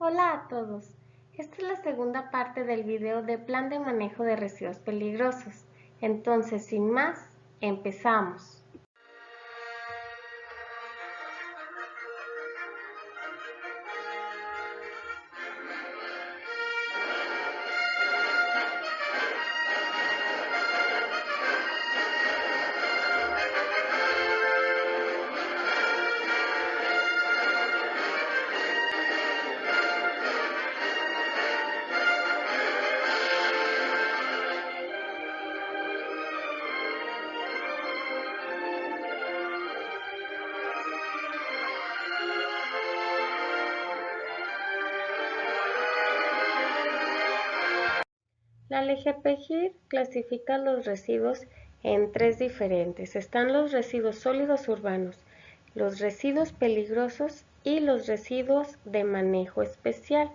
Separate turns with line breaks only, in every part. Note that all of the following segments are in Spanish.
Hola a todos. Esta es la segunda parte del video de Plan de Manejo de Residuos Peligrosos. Entonces, sin más, empezamos. La LGPGIR clasifica los residuos en tres diferentes. Están los residuos sólidos urbanos, los residuos peligrosos y los residuos de manejo especial.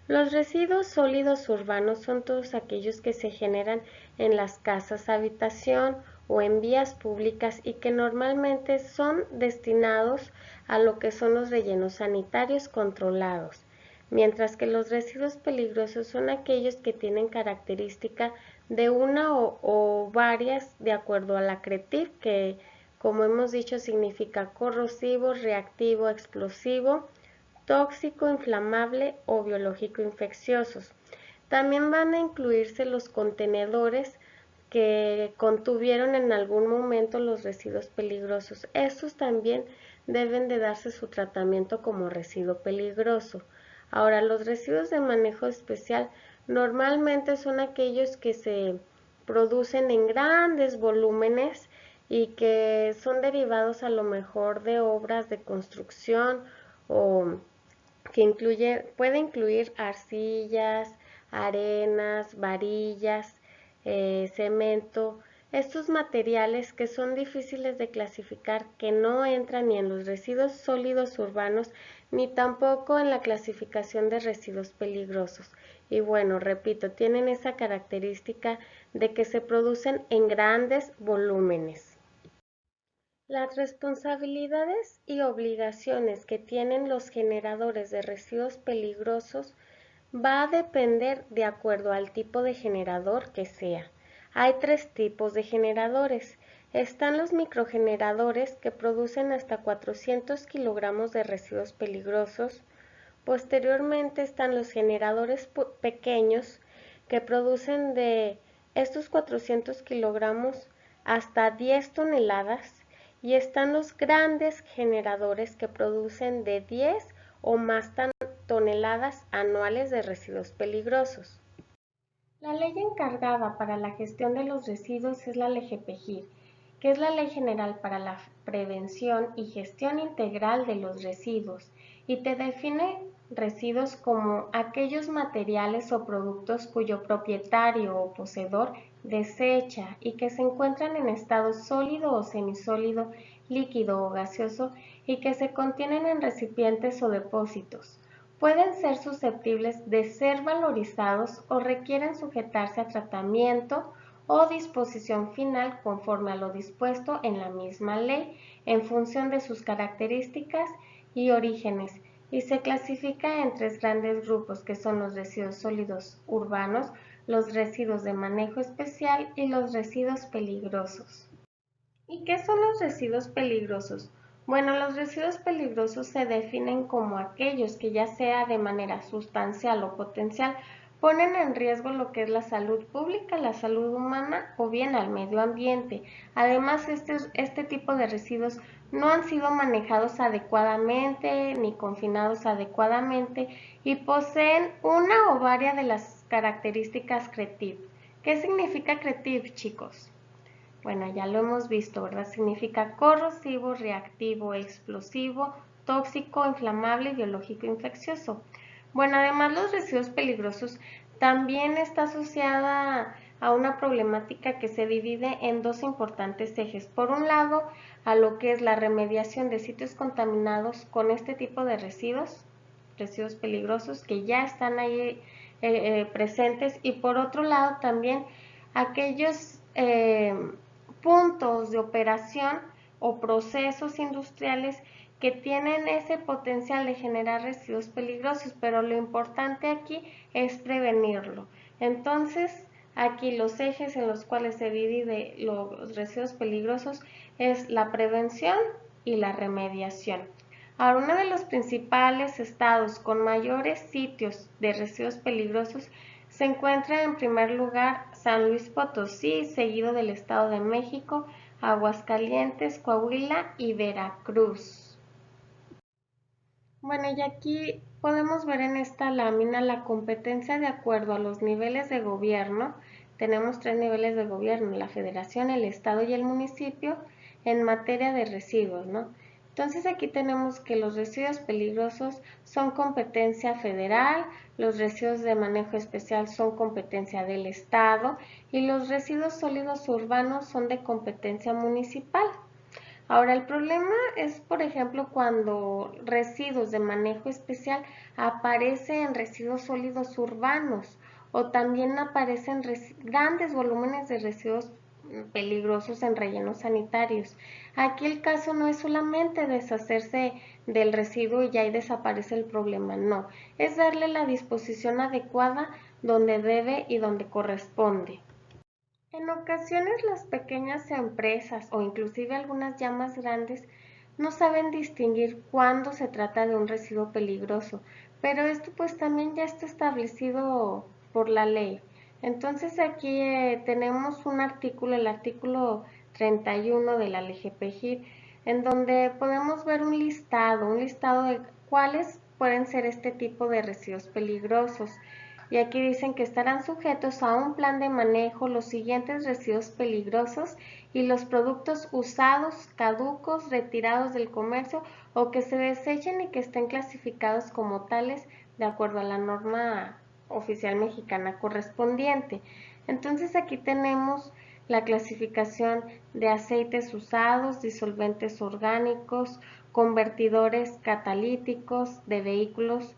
Los residuos sólidos urbanos son todos aquellos que se generan en las casas habitación o en vías públicas y que normalmente son destinados a lo que son los rellenos sanitarios controlados, mientras que los residuos peligrosos son aquellos que tienen característica de una o varias de acuerdo a la CRETIF, que como hemos dicho significa corrosivo, reactivo, explosivo, tóxico, inflamable o biológico infecciosos. También van a incluirse los contenedores que contuvieron en algún momento los residuos peligrosos. Estos también deben de darse su tratamiento como residuo peligroso. Ahora, los residuos de manejo especial normalmente son aquellos que se producen en grandes volúmenes y que son derivados a lo mejor de obras de construcción o que puede incluir arcillas, arenas, varillas, cemento, estos materiales que son difíciles de clasificar, que no entran ni en los residuos sólidos urbanos ni tampoco en la clasificación de residuos peligrosos. Y bueno, repito, tienen esa característica de que se producen en grandes volúmenes. Las responsabilidades y obligaciones que tienen los generadores de residuos peligrosos va a depender de acuerdo al tipo de generador que sea. Hay tres tipos de generadores. Están los microgeneradores que producen hasta 400 kilogramos de residuos peligrosos. Posteriormente están los generadores pequeños que producen de estos 400 kilogramos hasta 10 toneladas y están los grandes generadores que producen de 10 o más toneladas anuales de residuos peligrosos. La ley encargada para la gestión de los residuos es la LGPGIR, que es la Ley General para la Prevención y Gestión Integral de los Residuos, y te define residuos como aquellos materiales o productos cuyo propietario o poseedor desecha y que se encuentran en estado sólido o semisólido, líquido o gaseoso y que se contienen en recipientes o depósitos. Pueden ser susceptibles de ser valorizados o requieren sujetarse a tratamiento o disposición final conforme a lo dispuesto en la misma ley en función de sus características y orígenes, y se clasifica en tres grandes grupos que son los residuos sólidos urbanos, los residuos de manejo especial y los residuos peligrosos. ¿Y qué son los residuos peligrosos? Bueno, los residuos peligrosos se definen como aquellos que ya sea de manera sustancial o potencial ponen en riesgo lo que es la salud pública, la salud humana o bien al medio ambiente. Además, este tipo de residuos no han sido manejados adecuadamente ni confinados adecuadamente y poseen una o varias de las características CRETIF. ¿Qué significa CRETIF, chicos? Bueno, ya lo hemos visto, ¿verdad? Significa corrosivo, reactivo, explosivo, tóxico, inflamable y biológico infeccioso. Bueno, además los residuos peligrosos también está asociada a una problemática que se divide en dos importantes ejes. Por un lado, a lo que es la remediación de sitios contaminados con este tipo de residuos peligrosos que ya están ahí presentes, y por otro lado también aquellos puntos de operación o procesos industriales que tienen ese potencial de generar residuos peligrosos, pero lo importante aquí es prevenirlo. Entonces, aquí los ejes en los cuales se divide los residuos peligrosos es la prevención y la remediación. Ahora, uno de los principales estados con mayores sitios de residuos peligrosos se encuentra en primer lugar San Luis Potosí, seguido del Estado de México, Aguascalientes, Coahuila y Veracruz. Bueno, y aquí podemos ver en esta lámina la competencia de acuerdo a los niveles de gobierno. Tenemos 3 niveles de gobierno, la federación, el estado y el municipio, en materia de residuos, ¿no? Entonces aquí tenemos que los residuos peligrosos son competencia federal, los residuos de manejo especial son competencia del estado y los residuos sólidos urbanos son de competencia municipal. Ahora, el problema es, por ejemplo, cuando residuos de manejo especial aparecen en residuos sólidos urbanos o también aparecen grandes volúmenes de residuos peligrosos en rellenos sanitarios. Aquí el caso no es solamente deshacerse del residuo y ya ahí desaparece el problema, no, es darle la disposición adecuada donde debe y donde corresponde. En ocasiones las pequeñas empresas o inclusive algunas ya más grandes no saben distinguir cuándo se trata de un residuo peligroso, pero esto pues también ya está establecido por la ley. Entonces aquí tenemos un artículo, el artículo 31 de la LGPGIR, en donde podemos ver un listado de cuáles pueden ser este tipo de residuos peligrosos. Y aquí dicen que estarán sujetos a un plan de manejo los siguientes residuos peligrosos y los productos usados, caducos, retirados del comercio o que se desechen y que estén clasificados como tales de acuerdo a la norma oficial mexicana correspondiente. Entonces aquí tenemos la clasificación de aceites usados, disolventes orgánicos, convertidores catalíticos de vehículos,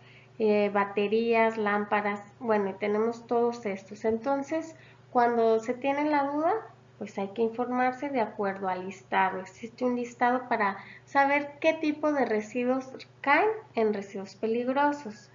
baterías, lámparas, bueno, y tenemos todos estos. Entonces, cuando se tiene la duda, pues hay que informarse de acuerdo al listado. Existe un listado para saber qué tipo de residuos caen en residuos peligrosos.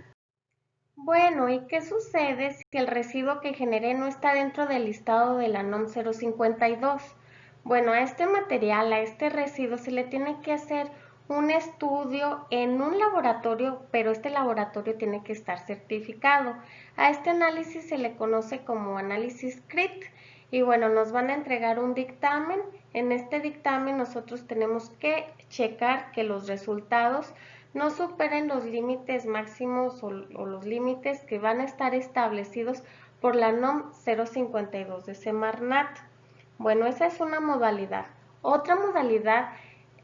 Bueno, ¿y qué sucede si el residuo que generé no está dentro del listado de la NOM 052? Bueno, a este material, a este residuo, se le tiene que hacer un estudio en un laboratorio, pero este laboratorio tiene que estar certificado. A este análisis se le conoce como análisis CRIT y bueno, nos van a entregar un dictamen. En este dictamen nosotros tenemos que checar que los resultados no superen los límites máximos o los límites que van a estar establecidos por la NOM 052 de Semarnat. Bueno, esa es una modalidad. Otra modalidad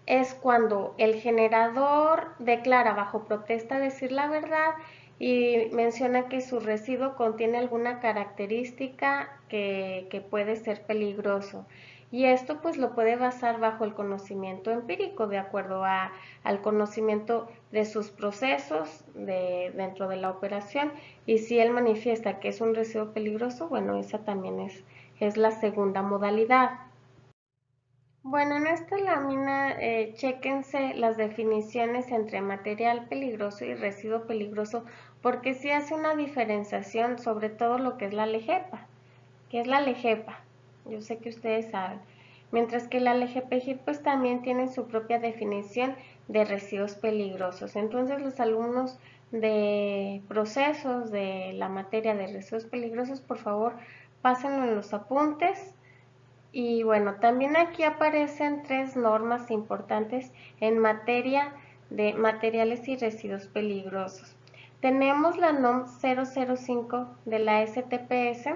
es cuando el generador declara bajo protesta decir la verdad y menciona que su residuo contiene alguna característica que puede ser peligroso. Y esto pues lo puede basar bajo el conocimiento empírico, de acuerdo al conocimiento de sus procesos dentro de la operación. Y si él manifiesta que es un residuo peligroso, bueno, esa también es la segunda modalidad. Bueno, en esta lámina chéquense las definiciones entre material peligroso y residuo peligroso porque sí hace una diferenciación sobre todo lo que es la LEGEPA. ¿Qué es la LEGEPA? Yo sé que ustedes saben. Mientras que la LGPGIR pues también tiene su propia definición de residuos peligrosos. Entonces los alumnos de procesos de la materia de residuos peligrosos, por favor, pásenlo en los apuntes. Y bueno, también aquí aparecen 3 normas importantes en materia de materiales y residuos peligrosos. Tenemos la NOM 005 de la STPS.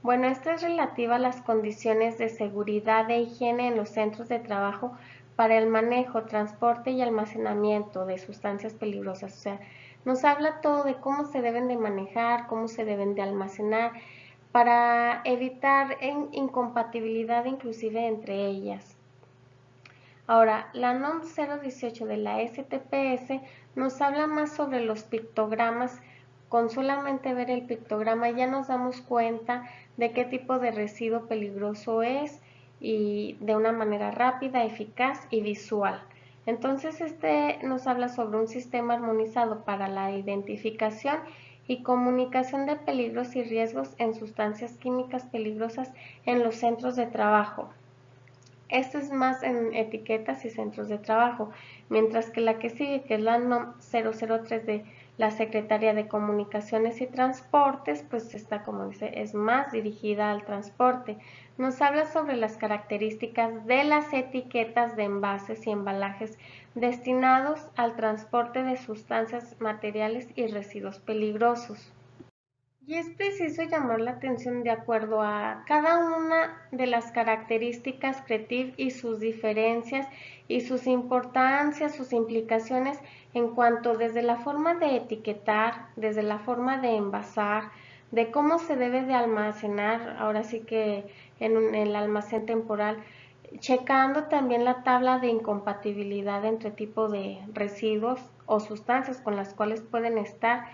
Bueno, esta es relativa a las condiciones de seguridad e higiene en los centros de trabajo para el manejo, transporte y almacenamiento de sustancias peligrosas. O sea, nos habla todo de cómo se deben de manejar, cómo se deben de almacenar, para evitar incompatibilidad inclusive entre ellas. Ahora, la NOM 018 de la STPS nos habla más sobre los pictogramas. Con solamente ver el pictograma ya nos damos cuenta de qué tipo de residuo peligroso es y de una manera rápida, eficaz y visual. Entonces este nos habla sobre un sistema armonizado para la identificación y comunicación de peligros y riesgos en sustancias químicas peligrosas en los centros de trabajo. Esto es más en etiquetas y centros de trabajo, mientras que la que sigue, que es la NOM 003 de la Secretaría de Comunicaciones y Transportes, pues está, como dice, es más dirigida al transporte. Nos habla sobre las características de las etiquetas de envases y embalajes destinados al transporte de sustancias, materiales y residuos peligrosos. Y es preciso llamar la atención de acuerdo a cada una de las características CREATIV y sus diferencias y sus importancias, sus implicaciones en cuanto desde la forma de etiquetar, desde la forma de envasar, de cómo se debe de almacenar, ahora sí que en el almacén temporal, checando también la tabla de incompatibilidad entre tipo de residuos o sustancias con las cuales pueden estar,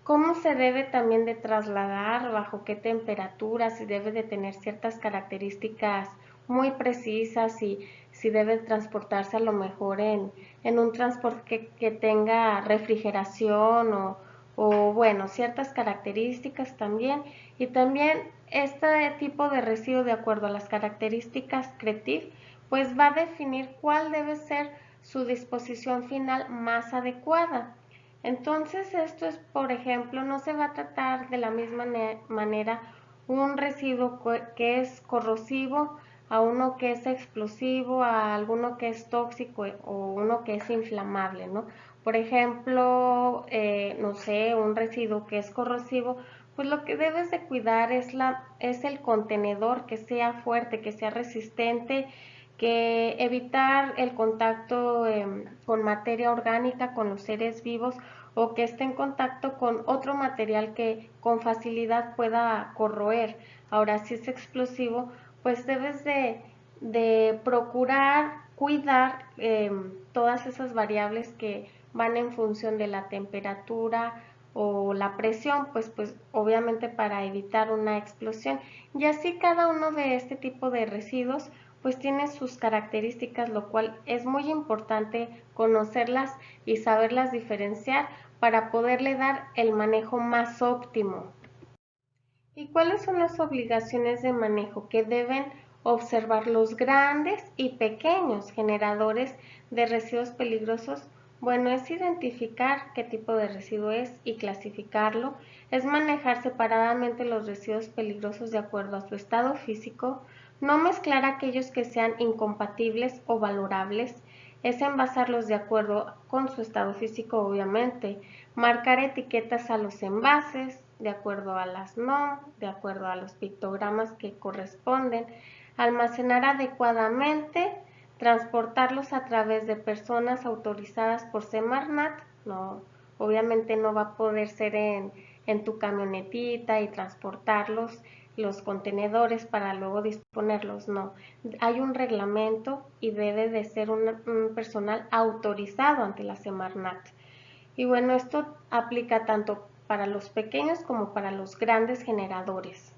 cómo se debe también de trasladar, bajo qué temperatura, si debe de tener ciertas características muy precisas y si debe transportarse a lo mejor en un transporte que tenga refrigeración o bueno, ciertas características también. Y también este tipo de residuo, de acuerdo a las características CREATIV, pues va a definir cuál debe ser su disposición final más adecuada. Entonces esto es, por ejemplo, no se va a tratar de la misma manera un residuo que es corrosivo a uno que es explosivo, a alguno que es tóxico o uno que es inflamable, ¿no? Por ejemplo, no sé, un residuo que es corrosivo, pues lo que debes de cuidar es el contenedor, que sea fuerte, que sea resistente, que evitar el contacto con materia orgánica, con los seres vivos, o que esté en contacto con otro material que con facilidad pueda corroer. Ahora, si es explosivo, pues debes de procurar cuidar todas esas variables que van en función de la temperatura o la presión, pues obviamente para evitar una explosión. Y así cada uno de este tipo de residuos pues tiene sus características, lo cual es muy importante conocerlas y saberlas diferenciar para poderle dar el manejo más óptimo. ¿Y cuáles son las obligaciones de manejo que deben observar los grandes y pequeños generadores de residuos peligrosos? Bueno, es identificar qué tipo de residuo es y clasificarlo, es manejar separadamente los residuos peligrosos de acuerdo a su estado físico, no mezclar aquellos que sean incompatibles o valorables, es envasarlos de acuerdo con su estado físico, obviamente, marcar etiquetas a los envases de acuerdo a las NOM, de acuerdo a los pictogramas que corresponden, almacenar adecuadamente, transportarlos a través de personas autorizadas por Semarnat, no, obviamente no va a poder ser en tu camionetita y transportarlos los contenedores para luego disponerlos, no. Hay un reglamento y debe de ser un personal autorizado ante la Semarnat. Y bueno, esto aplica tanto para los pequeños como para los grandes generadores.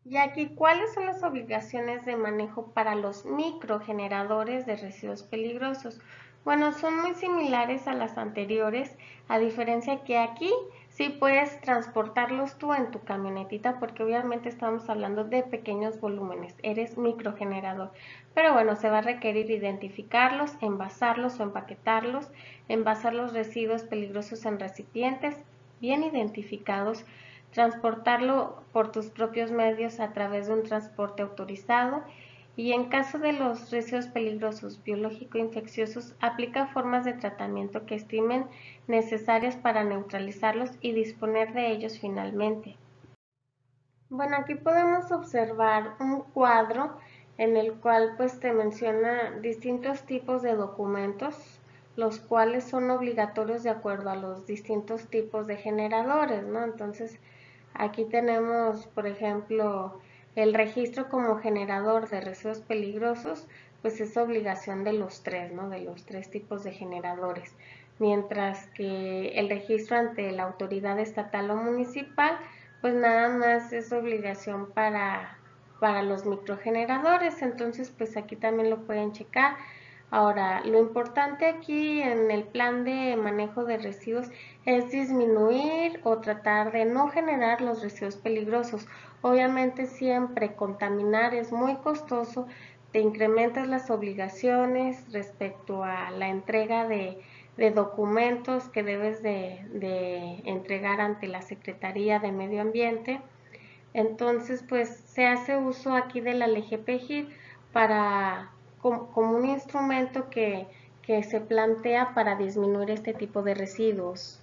Y aquí, ¿cuáles son las obligaciones de manejo para los microgeneradores de residuos peligrosos? Bueno, son muy similares a las anteriores, a diferencia que aquí sí puedes transportarlos tú en tu camionetita, porque obviamente estamos hablando de pequeños volúmenes, eres microgenerador. Pero bueno, se va a requerir identificarlos, envasarlos o empaquetarlos, envasar los residuos peligrosos en recipientes bien identificados, transportarlo por tus propios medios a través de un transporte autorizado y en caso de los residuos peligrosos biológico-infecciosos, aplica formas de tratamiento que estimen necesarias para neutralizarlos y disponer de ellos finalmente. Bueno, aquí podemos observar un cuadro en el cual pues te menciona distintos tipos de documentos, los cuales son obligatorios de acuerdo a los distintos tipos de generadores, ¿no? Entonces, aquí tenemos, por ejemplo, el registro como generador de residuos peligrosos, pues es obligación de los tres, ¿no? De los tres tipos de generadores. Mientras que el registro ante la autoridad estatal o municipal, pues nada más es obligación para los microgeneradores. Entonces, pues aquí también lo pueden checar. Ahora, lo importante aquí en el plan de manejo de residuos es disminuir o tratar de no generar los residuos peligrosos. Obviamente siempre contaminar es muy costoso, te incrementas las obligaciones respecto a la entrega de documentos que debes de entregar ante la Secretaría de Medio Ambiente. Entonces, pues se hace uso aquí de la LGPGIR para, como un instrumento que se plantea para disminuir este tipo de residuos.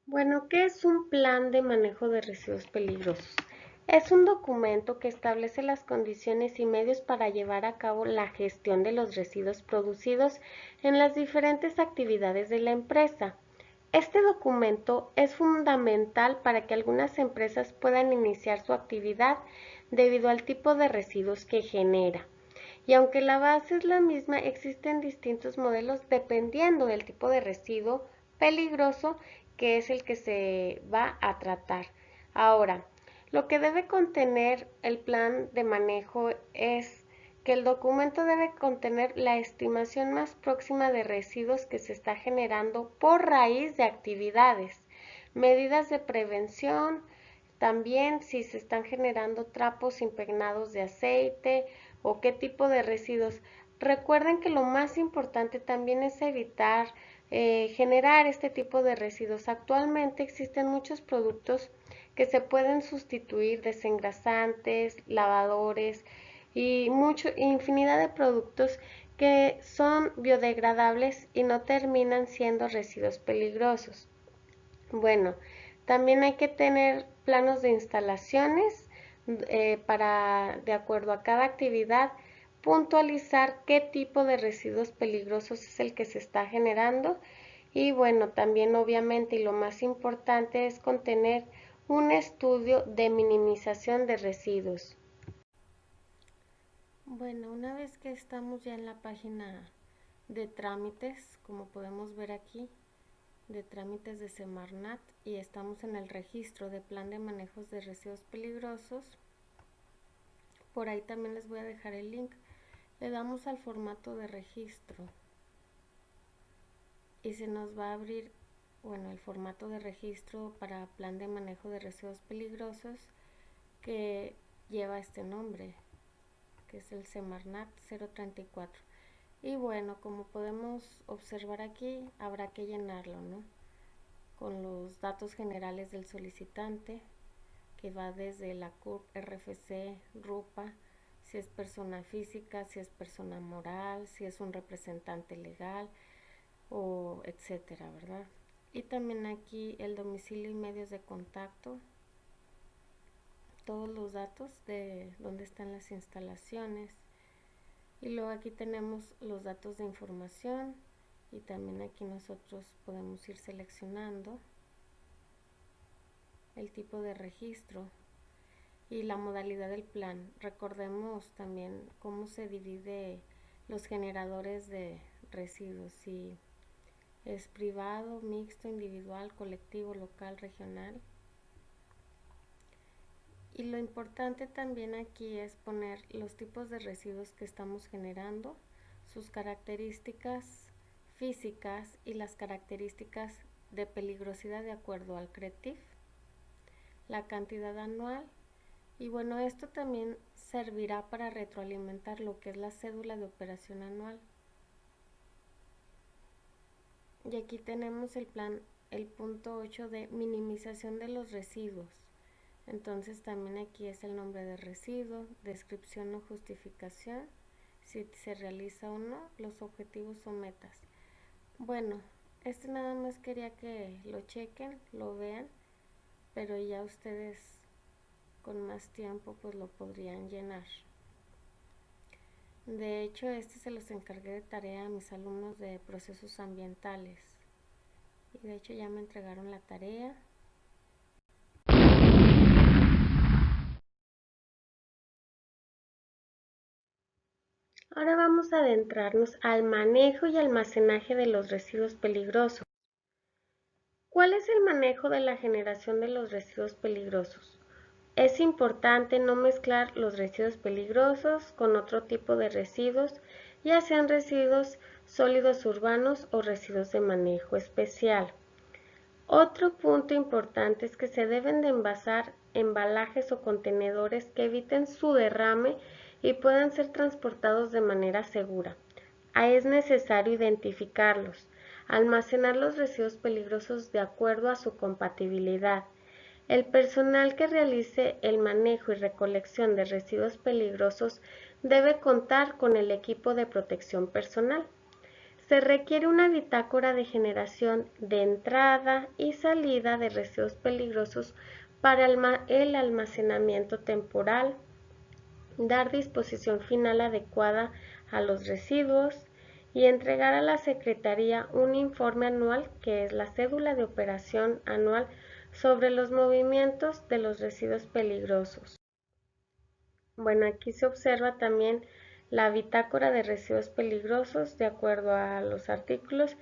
Bueno, ¿qué es un plan de manejo de residuos peligrosos? Es un documento que establece las condiciones y medios para llevar a cabo la gestión de los residuos producidos en las diferentes actividades de la empresa. Este documento es fundamental para que algunas empresas puedan iniciar su actividad debido al tipo de residuos que genera. Y aunque la base es la misma, existen distintos modelos dependiendo del tipo de residuo peligroso que es el que se va a tratar. Ahora, lo que debe contener el plan de manejo es que el documento debe contener la estimación más próxima de residuos que se está generando por raíz de actividades, medidas de prevención, también si se están generando trapos impregnados de aceite o qué tipo de residuos. Recuerden que lo más importante también es evitar generar este tipo de residuos. Actualmente existen muchos productos que se pueden sustituir, desengrasantes, lavadores y infinidad de productos que son biodegradables y no terminan siendo residuos peligrosos. Bueno, también hay que tener planos de instalaciones para, de acuerdo a cada actividad, puntualizar qué tipo de residuos peligrosos es el que se está generando. Y bueno, también obviamente y lo más importante es contener un estudio de minimización de residuos. Bueno, una vez que estamos ya en la página de trámites, como podemos ver aquí, de trámites de Semarnat y estamos en el registro de plan de manejos de residuos peligrosos, por ahí también les voy a dejar el link. Le damos al formato de registro y se nos va a abrir, bueno, el formato de registro para plan de manejo de residuos peligrosos que lleva este nombre, que es el Semarnat 034. Y bueno, como podemos observar aquí, habrá que llenarlo, ¿no? Con los datos generales del solicitante, que va desde la CURP, RFC, RUPA, si es persona física, si es persona moral, si es un representante legal, o etcétera, ¿verdad? Y también aquí el domicilio y medios de contacto, todos los datos de dónde están las instalaciones. Y luego aquí tenemos los datos de información y también aquí nosotros podemos ir seleccionando el tipo de registro y la modalidad del plan. Recordemos también cómo se divide los generadores de residuos, si es privado, mixto, individual, colectivo, local, regional. Y lo importante también aquí es poner los tipos de residuos que estamos generando, sus características físicas y las características de peligrosidad de acuerdo al CRETIF, la cantidad anual. Y bueno, esto también servirá para retroalimentar lo que es la cédula de operación anual. Y aquí tenemos el plan, el punto 8 de minimización de los residuos. Entonces también aquí es el nombre de residuo, descripción o justificación, si se realiza o no, los objetivos o metas. Bueno, nada más quería que lo chequen, lo vean, pero ya ustedes con más tiempo pues lo podrían llenar. De hecho, se los encargué de tarea a mis alumnos de procesos ambientales. Y de hecho ya me entregaron la tarea. Ahora vamos a adentrarnos al manejo y almacenaje de los residuos peligrosos. ¿Cuál es el manejo de la generación de los residuos peligrosos? Es importante no mezclar los residuos peligrosos con otro tipo de residuos, ya sean residuos sólidos urbanos o residuos de manejo especial. Otro punto importante es que se deben de envasar embalajes o contenedores que eviten su derrame y puedan ser transportados de manera segura. Es necesario identificarlos, almacenar los residuos peligrosos de acuerdo a su compatibilidad. El personal que realice el manejo y recolección de residuos peligrosos debe contar con el equipo de protección personal. Se requiere una bitácora de generación de entrada y salida de residuos peligrosos para el almacenamiento temporal, dar disposición final adecuada a los residuos y entregar a la Secretaría un informe anual, que es la cédula de operación anual, sobre los movimientos de los residuos peligrosos. Bueno, aquí se observa también la bitácora de residuos peligrosos de acuerdo a los artículos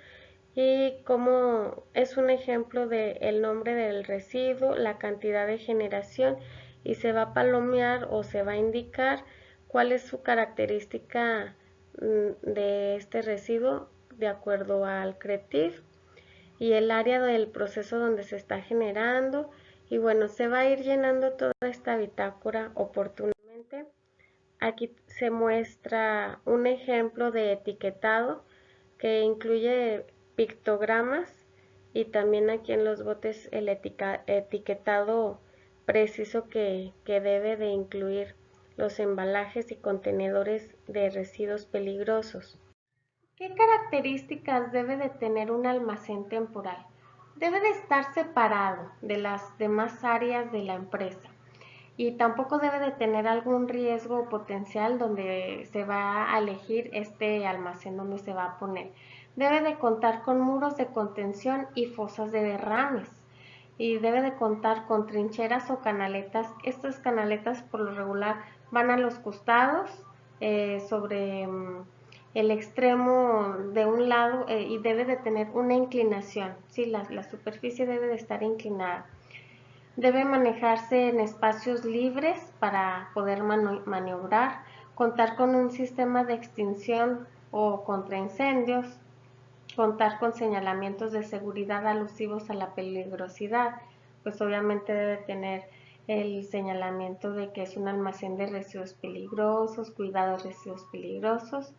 y como es un ejemplo del nombre del residuo, la cantidad de generación y se va a palomear o se va a indicar cuál es su característica de este residuo de acuerdo al CRETIF y el área del proceso donde se está generando y bueno, se va a ir llenando toda esta bitácora oportunamente. Aquí se muestra un ejemplo de etiquetado que incluye pictogramas y también aquí en los botes el etiquetado preciso que debe de incluir los embalajes y contenedores de residuos peligrosos. ¿Qué características debe de tener un almacén temporal? Debe de estar separado de las demás áreas de la empresa y tampoco debe de tener algún riesgo potencial donde se va a elegir este almacén donde se va a poner. Debe de contar con muros de contención y fosas de derrames y debe de contar con trincheras o canaletas. Estas canaletas por lo regular van a los costados sobre el extremo de un lado y debe de tener una inclinación, ¿sí? La superficie debe de estar inclinada. Debe manejarse en espacios libres para poder maniobrar, contar con un sistema de extinción o contra incendios, contar con señalamientos de seguridad alusivos a la peligrosidad, pues obviamente debe tener el señalamiento de que es un almacén de residuos peligrosos, cuidado de residuos peligrosos,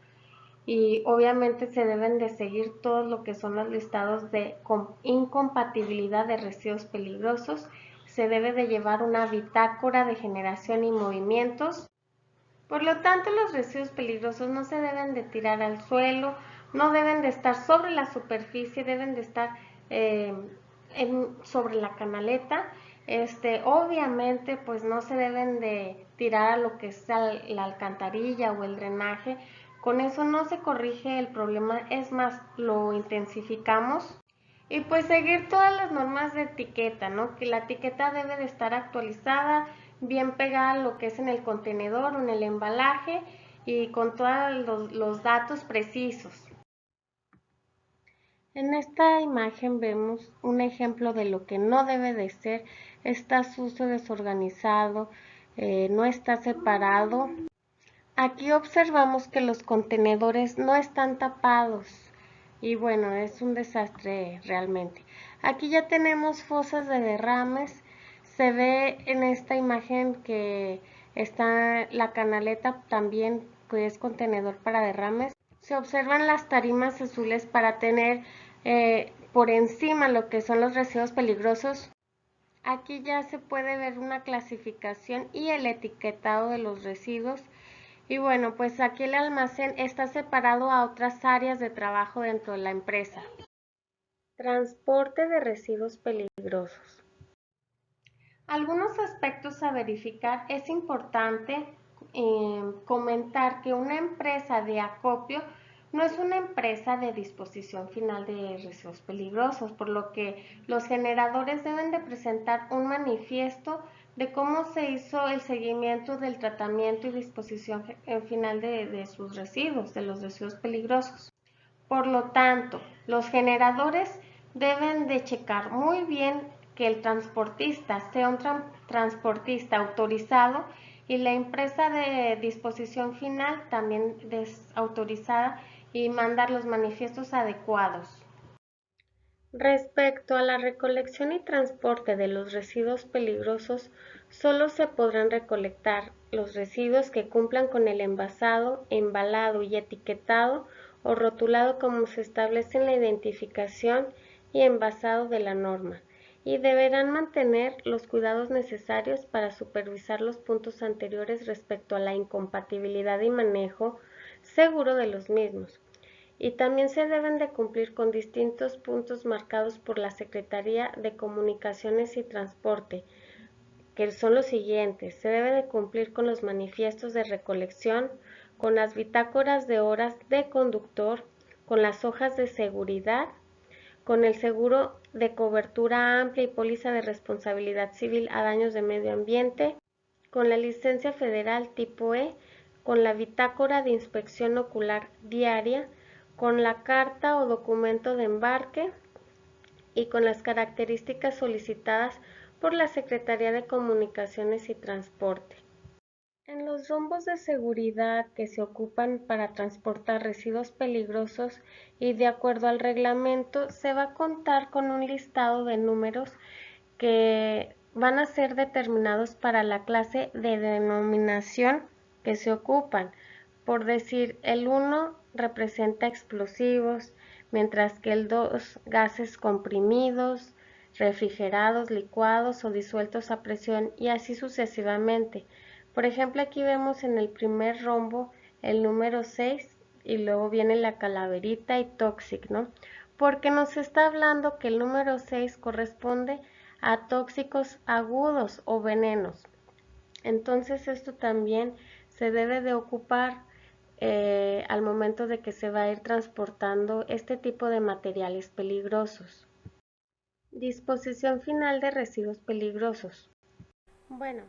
y obviamente se deben de seguir todo lo que son los listados de incompatibilidad de residuos peligrosos. Se debe de llevar una bitácora de generación y movimientos. Por lo tanto, los residuos peligrosos no se deben de tirar al suelo, no deben de estar sobre la superficie, deben de estar sobre la canaleta. Obviamente, pues no se deben de tirar a lo que es la alcantarilla o el drenaje. Con eso no se corrige el problema, es más, lo intensificamos. Y pues seguir todas las normas de etiqueta, ¿no? Que la etiqueta debe de estar actualizada, bien pegada a lo que es en el contenedor o en el embalaje y con todos los datos precisos. En esta imagen vemos un ejemplo de lo que no debe de ser. Está sucio, desorganizado, no está separado. Aquí observamos que los contenedores no están tapados y bueno, es un desastre realmente. Aquí ya tenemos fosas de derrames. Se ve en esta imagen que está la canaleta también, que es contenedor para derrames. Se observan las tarimas azules para tener por encima lo que son los residuos peligrosos. Aquí ya se puede ver una clasificación y el etiquetado de los residuos. Y bueno, pues aquí el almacén está separado a otras áreas de trabajo dentro de la empresa. Transporte de residuos peligrosos. Algunos aspectos a verificar. Es importante comentar que una empresa de acopio no es una empresa de disposición final de residuos peligrosos, por lo que los generadores deben de presentar un manifiesto de cómo se hizo el seguimiento del tratamiento y disposición final de sus residuos, de los residuos peligrosos. Por lo tanto, los generadores deben de checar muy bien que el transportista sea un transportista autorizado y la empresa de disposición final también es autorizada y mandar los manifiestos adecuados. Respecto a la recolección y transporte de los residuos peligrosos, solo se podrán recolectar los residuos que cumplan con el envasado, embalado y etiquetado o rotulado como se establece en la identificación y envasado de la norma, y deberán mantener los cuidados necesarios para supervisar los puntos anteriores respecto a la incompatibilidad y manejo seguro de los mismos. Y también se deben de cumplir con distintos puntos marcados por la Secretaría de Comunicaciones y Transporte, que son los siguientes. Se debe de cumplir con los manifiestos de recolección, con las bitácoras de horas de conductor, con las hojas de seguridad, con el seguro de cobertura amplia y póliza de responsabilidad civil a daños de medio ambiente, con la licencia federal tipo E, con la bitácora de inspección ocular diaria, con la carta o documento de embarque y con las características solicitadas por la Secretaría de Comunicaciones y Transporte. En los rombos de seguridad que se ocupan para transportar residuos peligrosos y de acuerdo al reglamento se va a contar con un listado de números que van a ser determinados para la clase de denominación que se ocupan. Por decir, el 1 representa explosivos, mientras que el 2 gases comprimidos, refrigerados, licuados o disueltos a presión y así sucesivamente. Por ejemplo, aquí vemos en el primer rombo el número 6 y luego viene la calaverita y toxic, ¿no? Porque nos está hablando que el número 6 corresponde a tóxicos agudos o venenos. Entonces esto también se debe de ocupar al momento de que se va a ir transportando este tipo de materiales peligrosos. Disposición final de residuos peligrosos. Bueno,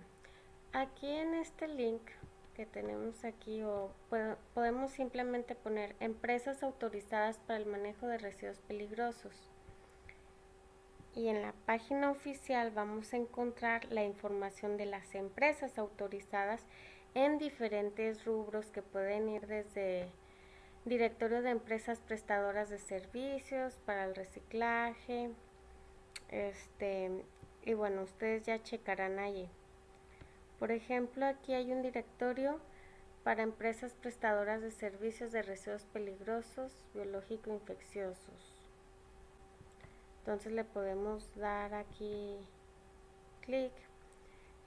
aquí en este link que tenemos aquí podemos simplemente poner empresas autorizadas para el manejo de residuos peligrosos. Y en la página oficial vamos a encontrar la información de las empresas autorizadas en diferentes rubros que pueden ir desde directorio de empresas prestadoras de servicios para el reciclaje, y bueno, ustedes ya checarán allí. Por ejemplo, aquí hay un directorio para empresas prestadoras de servicios de residuos peligrosos, biológico-infecciosos. Entonces le podemos dar aquí clic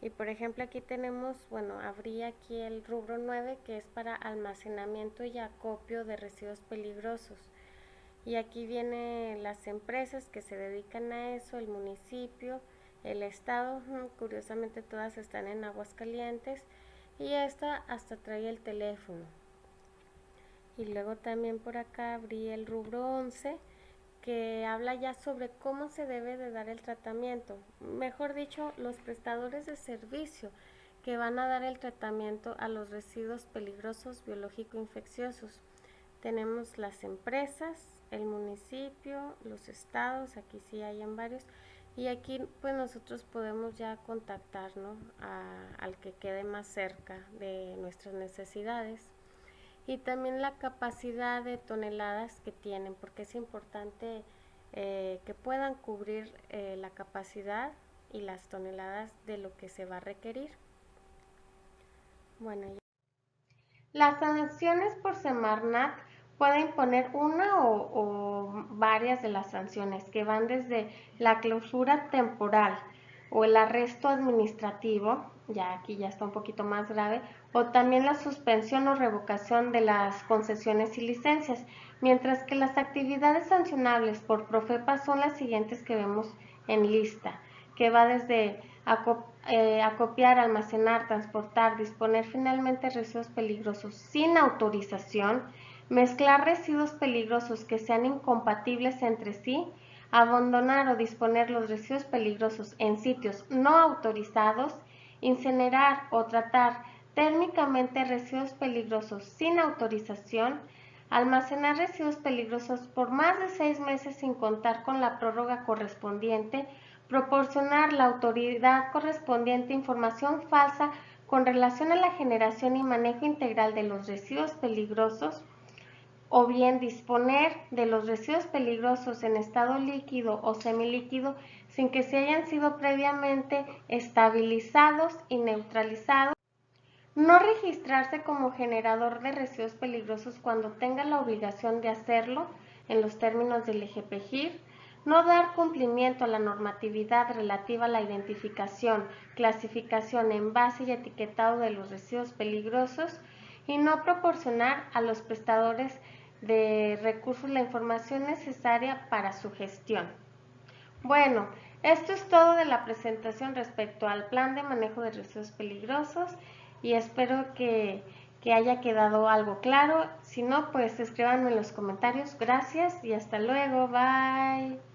y por ejemplo aquí tenemos, bueno, abrí aquí el rubro 9 que es para almacenamiento y acopio de residuos peligrosos y aquí vienen las empresas que se dedican a eso, el municipio, el estado, curiosamente todas están en Aguascalientes y esta hasta trae el teléfono. Y luego también por acá abrí el rubro 11 que habla ya sobre cómo se debe de dar el tratamiento, mejor dicho, los prestadores de servicio que van a dar el tratamiento a los residuos peligrosos biológico-infecciosos. Tenemos las empresas, el municipio, los estados, aquí sí hay en varios, y aquí pues nosotros podemos ya contactar, ¿no?, al que quede más cerca de nuestras necesidades. Y también la capacidad de toneladas que tienen, porque es importante que puedan cubrir la capacidad y las toneladas de lo que se va a requerir. Bueno, las sanciones por Semarnat pueden poner una o varias de las sanciones que van desde la clausura temporal o el arresto administrativo, ya aquí ya está un poquito más grave, o también la suspensión o revocación de las concesiones y licencias, mientras que las actividades sancionables por Profepa son las siguientes que vemos en lista, que va desde acopiar, almacenar, transportar, disponer finalmente residuos peligrosos sin autorización, mezclar residuos peligrosos que sean incompatibles entre sí, abandonar o disponer los residuos peligrosos en sitios no autorizados, incinerar o tratar térmicamente residuos peligrosos sin autorización, almacenar residuos peligrosos por más de 6 meses sin contar con la prórroga correspondiente, proporcionar la autoridad correspondiente información falsa con relación a la generación y manejo integral de los residuos peligrosos, o bien disponer de los residuos peligrosos en estado líquido o semilíquido sin que se hayan sido previamente estabilizados y neutralizados. No registrarse como generador de residuos peligrosos cuando tenga la obligación de hacerlo en los términos del EGPGIR. No dar cumplimiento a la normatividad relativa a la identificación, clasificación, envase y etiquetado de los residuos peligrosos y no proporcionar a los prestadores de recursos la información necesaria para su gestión. Bueno, esto es todo de la presentación respecto al plan de manejo de residuos peligrosos y espero que haya quedado algo claro. Si no, pues escríbanme en los comentarios. Gracias y hasta luego. Bye.